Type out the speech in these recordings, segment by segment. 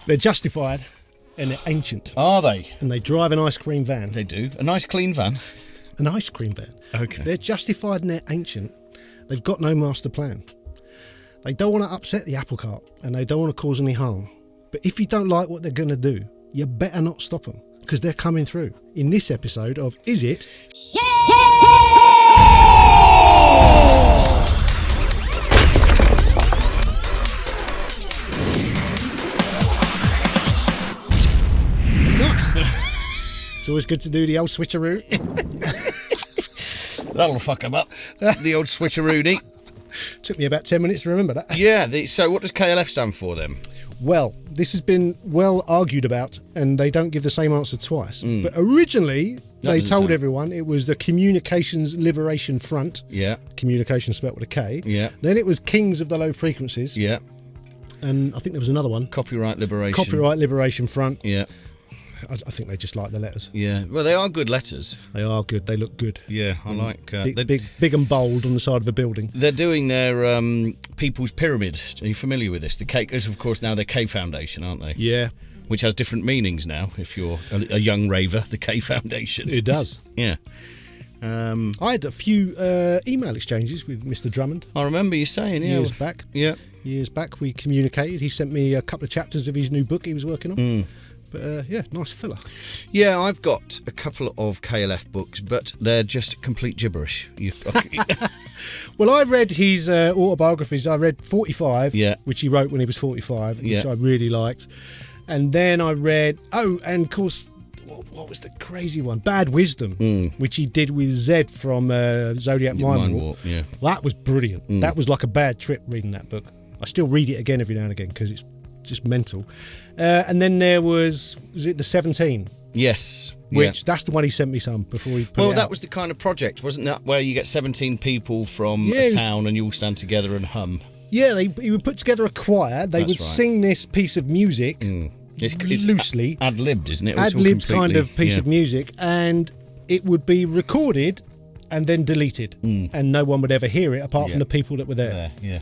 They're justified and they're ancient. Are they? And they drive an ice cream van. They do. A nice clean van. An ice cream van. Okay. They're justified and they're ancient. They've got no master plan. They don't want to upset the apple cart and they don't want to cause any harm. But if you don't like what they're going to do, you better not stop them because they're coming through. In this episode of Is It? Nice. It's always good to do the old switcheroo. That'll fuck them up. The old switcheroony. Took me about 10 minutes to remember that. Yeah. So what does KLF stand for then? Well, this has been well argued about, and they don't give the same answer twice. But originally, they told everyone it was the Communications Liberation Front. Yeah. Communication spelt with a K. Yeah. Then it was Kings of the Low Frequencies. Yeah. And I think there was another one. Copyright Liberation. Copyright Liberation Front. Yeah. I think they just like the letters. Yeah. Well, they are good letters. They are good. They look good. Yeah, I like... Big and bold on the side of a building. They're doing their People's Pyramid. Are you familiar with this? The K, of course, now they're K Foundation, aren't they? Yeah. Which has different meanings now, if you're a young raver, the K Foundation. It does. Yeah. I had a few email exchanges with Mr. Drummond. I remember you saying, yeah. Years back. Yeah. Years back, we communicated. He sent me a couple of chapters of his new book he was working on. But yeah, nice fella. Yeah, I've got a couple of KLF books, but they're just complete gibberish. Well, I read his autobiographies. I read 45, Yeah. which he wrote when he was 45, which Yeah. I really liked. And then I read, and of course, what was the crazy one? Bad Wisdom, which he did with Zed from Zodiac Mind Warp. Yeah. That was brilliant. That was like a bad trip reading that book. I still read it again every now and again because it's just mental. And then there was it the 17? Yes. Which that's the one he sent me some before he put it Well, that out. was the kind of project, wasn't that, where you get 17 people from a town and you all stand together and hum? Yeah, he would put together a choir. They That's would right. sing this piece of music It's loosely. ad-libbed, isn't it? It's all Ad-libbed kind of completely- piece of music, and it would be recorded and then deleted, and no one would ever hear it apart from the people that were there. Yeah.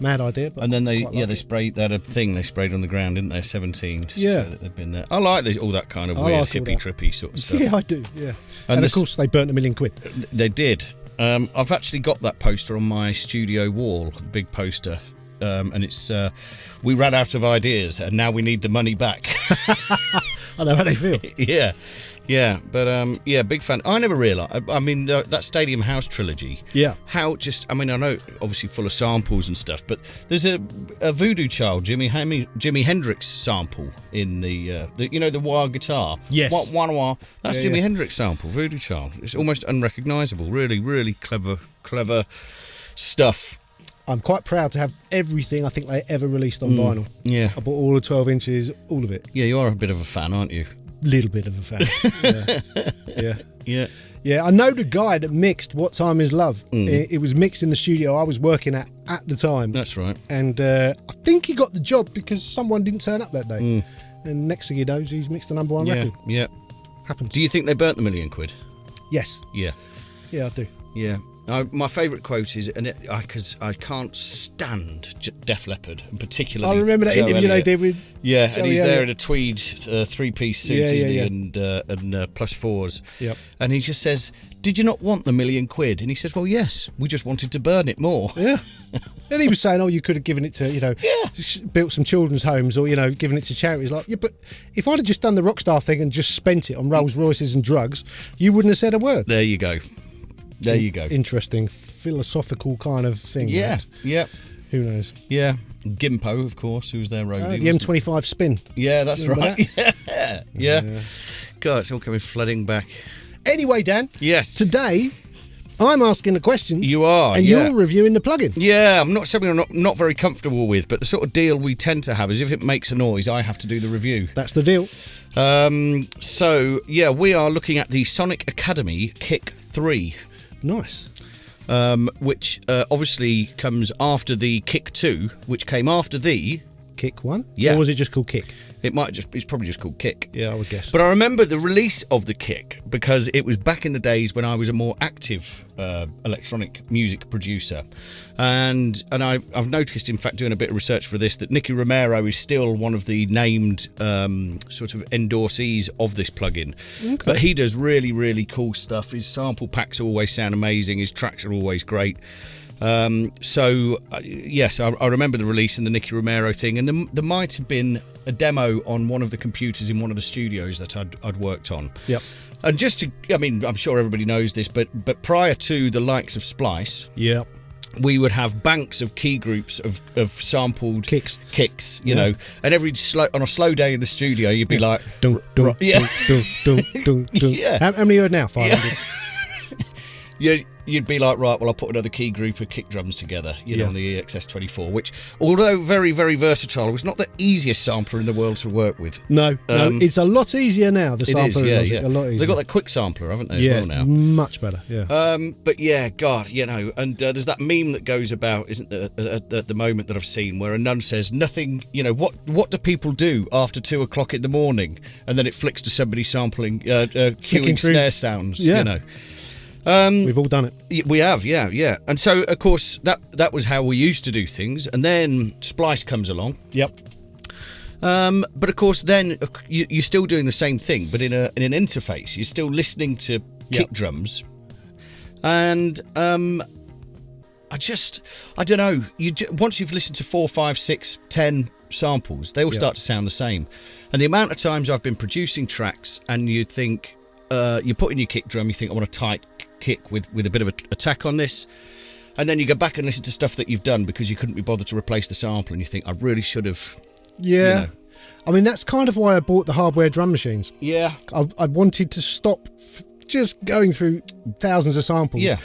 Mad idea, but And then they quite like it. sprayed, they had a thing they sprayed on the ground, didn't they? 17. to Yeah. show that they'd been there. I like all that kind of I weird like all hippie that. trippy sort of stuff. Yeah, I do. Yeah, And and this- of course they burnt £1 million. They did. I've actually got that poster on my studio wall, big poster. And it's we ran out of ideas and now we need the money back. I know how they feel. Yeah, but big fan. I never realised. I mean, that Stadium House trilogy. Yeah. How I know, obviously full of samples and stuff, but there's a Voodoo Child, Jimi Hendrix sample in the wah guitar. Yes. Wah, wah. That's Yeah, Jimi yeah. Hendrix sample, Voodoo Child. It's almost unrecognisable. Really, really clever stuff. I'm quite proud to have everything I think they ever released on vinyl. Yeah. I bought all the 12 inches, all of it. Yeah, you are a bit of a fan, aren't you? Little bit of a fan. Yeah. Yeah. Yeah, I know the guy that mixed What Time Is Love. It was mixed in the studio I was working at the time. That's right. And I think he got the job because someone didn't turn up that day. And next thing he knows, he's mixed the number one Yeah, record. yeah. Happens. Do you think they burnt the £1 million? Yes. Yeah. Yeah, I do. Yeah. My favourite quote is, because I can't stand Def Leppard, and particularly I remember that Joe interview Elliott. they did with Yeah, Joe and he's Elliott. there in a tweed three-piece suit, Yeah, isn't he? yeah. And plus fours. Yep. And he just says, "Did you not want the £1 million?" And he says, "Well, yes. We just wanted to burn it more." Yeah. And he was saying, you could have given it to, built some children's homes or, given it to charities. Like, yeah, but if I'd have just done the Rockstar thing and just spent it on Rolls Royces and drugs, you wouldn't have said a word. There you go. There you go. Interesting philosophical kind of thing. Yeah. that. Yeah. Who knows? Yeah. Gimpo, of course, who was their roadie. The wasn't he? M25 spin. Yeah, that's Remember right. Yeah. God, it's all coming flooding back. Anyway, Dan. Yes. Today, I'm asking the questions. You are, and yeah. you're reviewing the plugin. Yeah, something I'm not very comfortable with, but the sort of deal we tend to have is if it makes a noise, I have to do the review. That's the deal. So, yeah, we are looking at the Sonic Academy Kick 3, Nice. which obviously comes after the Kick 2, which came after the Kick 1? Yeah. Or was it just called Kick? It's probably just called Kick. Yeah, I would guess. But I remember the release of the Kick because it was back in the days when I was a more active electronic music producer, and I've noticed, in fact, doing a bit of research for this, that Nicky Romero is still one of the named sort of endorsees of this plugin. Okay. But he does really, really cool stuff. His sample packs always sound amazing. His tracks are always great. Yes, I remember the release and the Nicky Romero thing, and there might have been a demo on one of the computers in one of the studios that I'd worked on. Yep. And I'm sure everybody knows this, but prior to the likes of Splice, Yep. we would have banks of key groups of sampled Kicks. you know, and on a slow day in the studio, you'd be like, Dun, dun, yeah. dun, dun, dun, dun. Yeah. How many you heard now? 500. You'd be like, right, well, I'll put another key group of kick drums together, Yeah. on the EXS24, which, although very, very versatile, was not the easiest sampler in the world to work with. No, it's a lot easier now. The It is, sampler yeah, is yeah. a lot easier. They've got that quick sampler, haven't they, as well now? much better. Yeah. But yeah, God, and there's that meme that goes about, isn't there, at the moment that I've seen, where a nun says, nothing, what do people do after 2 o'clock in the morning? And then it flicks to somebody sampling, cueing through. snare sounds, Yeah. We've all done it. We have, yeah. And so, of course, that was how we used to do things. And then Splice comes along. Yep. But of course, then you're still doing the same thing, but in an interface. You're still listening to kick drums. And I don't know. Once you've listened to 4, 5, 6, 10 samples, they all start to sound the same. And the amount of times I've been producing tracks, and you think you put in your kick drum, you think, I want a tight kick with a bit of an attack on this, and then you go back and listen to stuff that you've done because you couldn't be bothered to replace the sample, and you think, I really should have. Yeah. I mean, that's kind of why I bought the hardware drum machines. Yeah. I wanted to stop just going through thousands of samples. Yeah.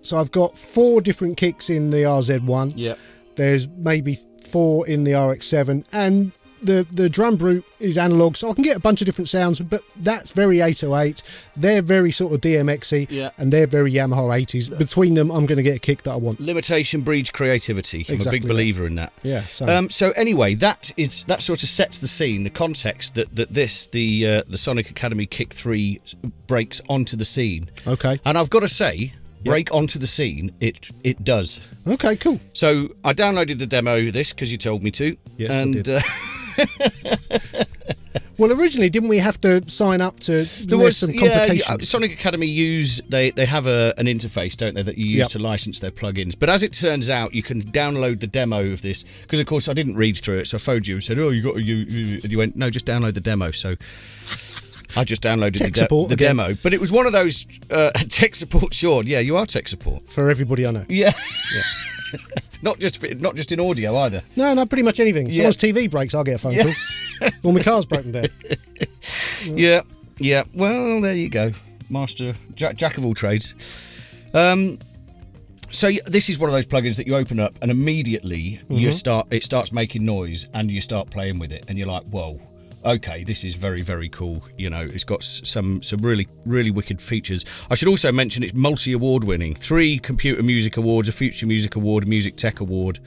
So I've got 4 different kicks in the RZ1. Yeah. There's maybe 4 in the RX7, and the drum brute is analog, so I can get a bunch of different sounds, but that's very 808. They're very sort of DMX-y, and they're very Yamaha 80s. Between them, I'm going to get a kick that I want. Limitation breeds creativity. I'm a big believer in that. Yeah. So anyway, that sort of sets the scene, the context that the Sonic Academy Kick 3 breaks onto the scene. Okay. And I've got to say, break onto the scene, it does. Okay, cool. So I downloaded the demo of this because you told me to. Yes, and I did. Well, originally, didn't we have to sign up to? There was some complications. Sonic Academy they have an interface, don't they, that you use to license their plugins. But as it turns out, you can download the demo of this because, of course, I didn't read through it. So I phoned you and said, "Oh, and you went, no, just download the demo." So I just downloaded the demo. But it was one of those tech support. Sean, yeah, you are tech support for everybody I know. Yeah. Not just in audio either. No, pretty much anything. Someone's TV breaks, I'll get a phone call. Or my car's broken down. Yeah. Well, there you go, master jack of all trades. So this is one of those plugins that you open up and immediately it starts making noise and you start playing with it and you're like, whoa. Okay, this is very, very cool. It's got some really, really wicked features. I should also mention it's multi-award winning. 3 Computer Music Awards, a Future Music Award, a Music Tech Award.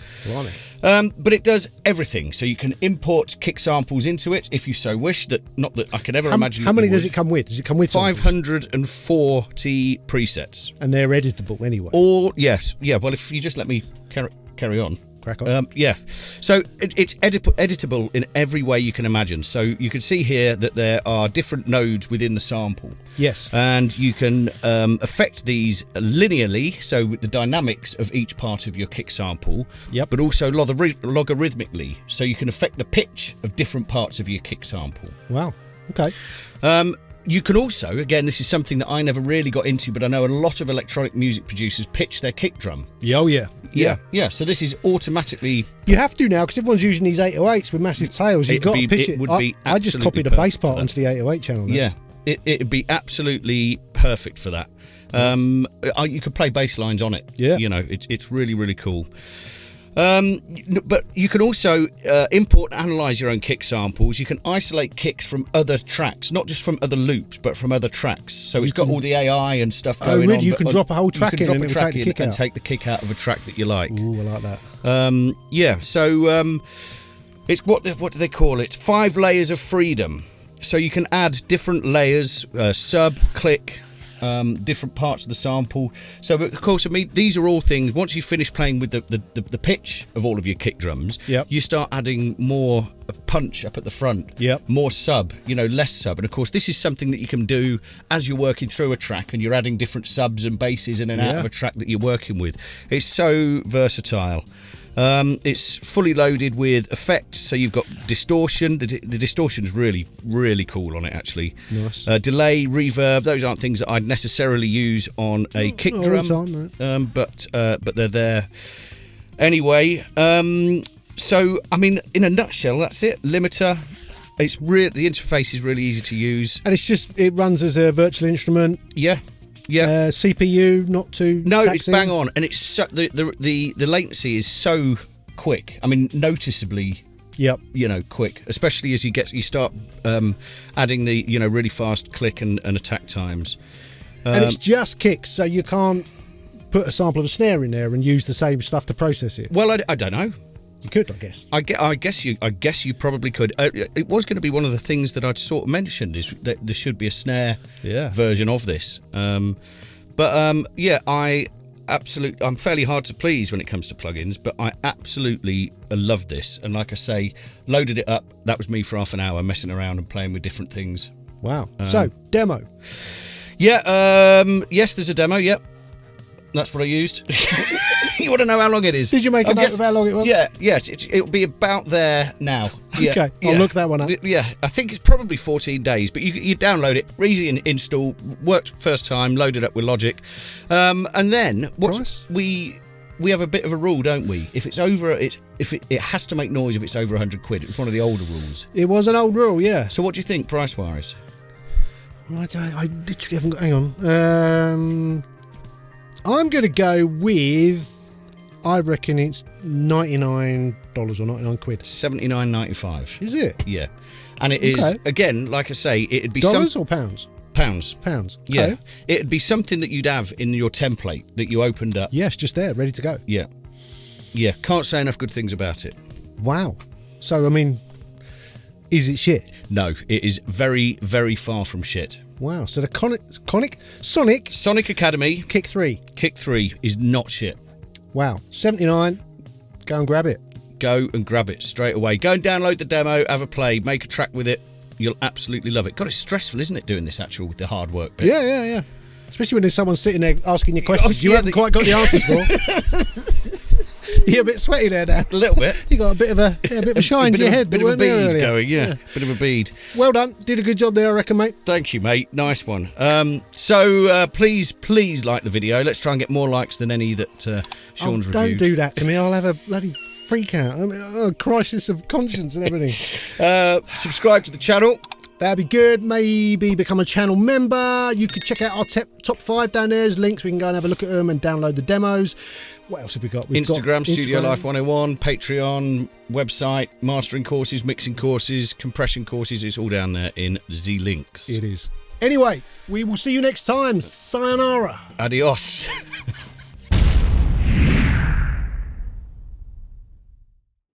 But it does everything. So you can import kick samples into it if you so wish. Not that I could ever imagine. How many does it come with? Does it come with 540 presets? And they're editable anyway. Yes. Yeah. Well, if you just let me carry on. Crack on. So it's editable in every way you can imagine. So you can see here that there are different nodes within the sample. Yes. And you can affect these linearly, so with the dynamics of each part of your kick sample. Yep. But also logarithmically, so you can affect the pitch of different parts of your kick sample. Wow. Okay. You can also, again, this is something that I never really got into, but I know a lot of electronic music producers pitch their kick drum. Oh, yeah. Yeah. So this is automatically... You have to now, because everyone's using these 808s with massive tails. You've got to pitch it. I just copied a bass part onto the 808 channel now. Yeah, it'd be absolutely perfect for that. You could play bass lines on it. Yeah. It's really, really cool. But you can also import and analyze your own kick samples. You can isolate kicks from other tracks, not just from other loops, but from other tracks. So it's got all the AI and stuff going on. You can drop a whole track in and take the kick out. And take the kick out of a track that you like. Ooh, I like that. So It's what do they call it? 5 layers of freedom. So you can add different layers, sub, click, different parts of the sample. So, of course, I mean, these are all things. Once you finish playing with the pitch of all of your kick drums, Yep. you start adding more punch up at the front, Yep. more sub, less sub. And of course, this is something that you can do as you're working through a track and you're adding different subs and basses in and out Yeah. of a track that you're working with. It's so versatile. It's fully loaded with effects, so you've got distortion. The distortion's really, really cool on it, actually. Nice. Delay, reverb, those aren't things that I'd necessarily use on a kick no, drum, always aren't, but they're there anyway. So, I mean, in a nutshell, that's it. Limiter. It's the interface is really easy to use. And it runs as a virtual instrument. Yeah. Yeah. CPU, not too No, taxing. it's bang on, and it's the latency is so quick. I mean, noticeably, Yep. quick. Especially as you start adding the really fast click and attack times. And it's just kicks, so you can't put a sample of a snare in there and use the same stuff to process it. Well, I don't know. You could, I guess. I guess you probably could. It was going to be one of the things that I'd sort of mentioned is that there should be a snare version of this. I'm fairly hard to please when it comes to plugins, but I absolutely love this. And like I say, loaded it up. That was me for half an hour messing around and playing with different things. Wow. So, demo. Yeah. Yes, there's a demo. Yep. That's what I used. You want to know how long it is? Did you make a note of how long it was? Yeah. It'll be about there now. Yeah, Okay, I'll look that one up. Yeah, I think it's probably 14 days, but you download it, easy install, worked first time, loaded up with Logic, and then Price? we have a bit of a rule, don't we? If it's over, it has to make noise if it's over 100 quid. It's one of the older rules. It was an old rule, yeah. So what do you think price wise? I literally haven't got. Hang on. I'm going to go with. I reckon it's $99 or 99 quid. $79.95. Is it? Yeah, and it is Okay. again, like I say, it'd be Dollars or pounds? pounds. Pounds. Yeah, Okay. it'd be something that you'd have in your template that you opened up. Yes, just there, ready to go. Yeah. Can't say enough good things about it. Wow. So, I mean, is it shit? No, it is very, very far from shit. Wow. So the Sonic Academy Kick 3. Kick 3 is not shit. Wow. 79. Go and grab it. Go and grab it straight away. Go and download the demo, have a play, make a track with it. You'll absolutely love it. God, it's stressful, isn't it, doing this with the hard work bit? Yeah. Especially when there's someone sitting there asking you questions you yeah, haven't quite got the answers for. You're a bit sweaty there, Dan. A little bit. You got a bit of a shine to your head. Bit that of a weren't there bead earlier. going, yeah. Bit of a bead. Well done. Did a good job there, I reckon, mate. Thank you, mate. Nice one. So please like the video. Let's try and get more likes than any that Sean's reviewed. Don't do that to me. I'll have a bloody freak out. I mean, a crisis of conscience and everything. Subscribe to the channel. That'd be good. Maybe become a channel member. You could check out our top 5 down there. There's links. We can go and have a look at them and download the demos. What else have we got? We've got Instagram, Studio Life 101, Patreon, website, mastering courses, mixing courses, compression courses. It's all down there in the links. It is. Anyway, we will see you next time. Sayonara. Adios.